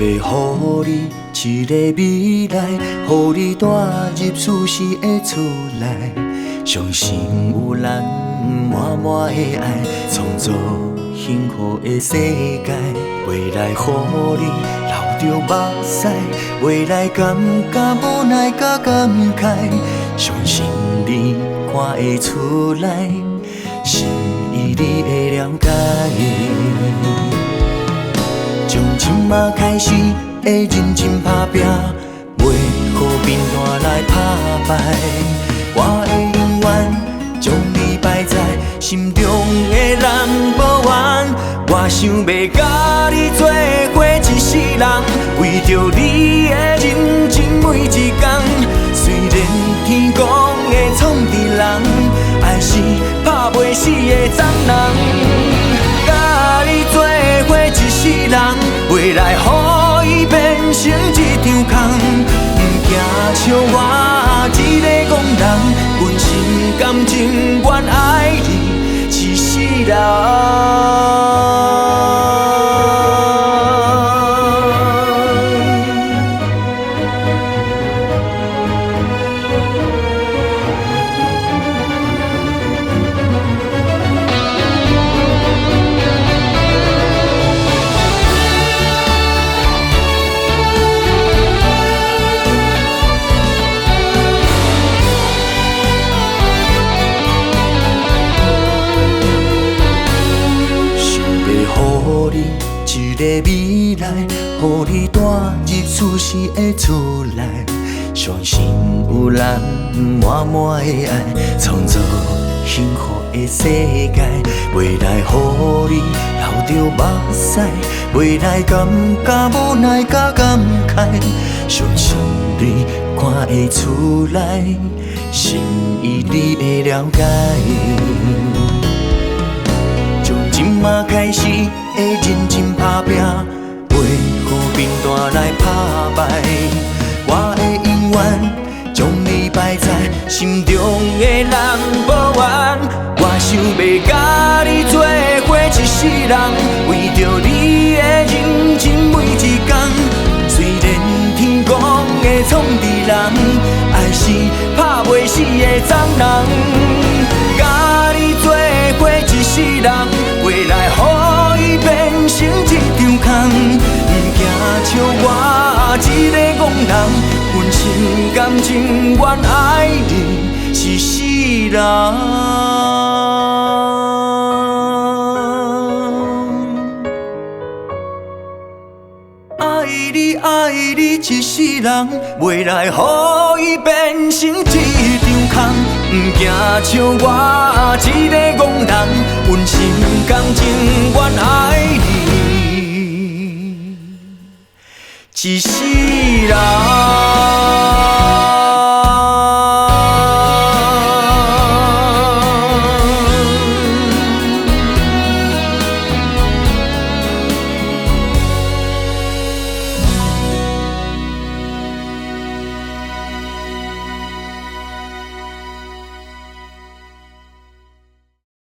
要予你一个未来，予你带入舒适的厝内，相信有咱满满的爱，创造幸福的世界。未来予你流着目屎，未来感觉无奈甲感慨，相信你看会出来，心意你会了解。从今仔开始会认真打拼，袂予贫惰来打败。我会永远将你摆在心中的No.1。我想要甲你做伙一世人，为着你的认真每一天。虽然天公会创治人，爱是拍袂死的脏人。甲你做伙一世人，未来予伊变成一场空。不惊笑我一个憨人，阮心甘情愿爱你一世人。一个未来，予你带入舒适的厝内，相信有咱满满的爱，创造幸福的世界。未来予你流着目屎，未来感觉无奈甲感慨，相信你看会出来，心意你会了解。从今仔开始会认真打拼，袂予贫惰来打败。我会永远将你摆在心中的No.1。我想要甲你做伙一世人，为着你的认真每一天。虽然天公会创治人，爱是拍袂死的脏人。甲你做伙一世人，未来予伊变成一场空。不惊笑我一个憨人，阮心甘情愿爱你一世人。爱你爱你一世人，未来予伊变成一场空。不惊笑我一个憨人，阮心甘情愿爱你一世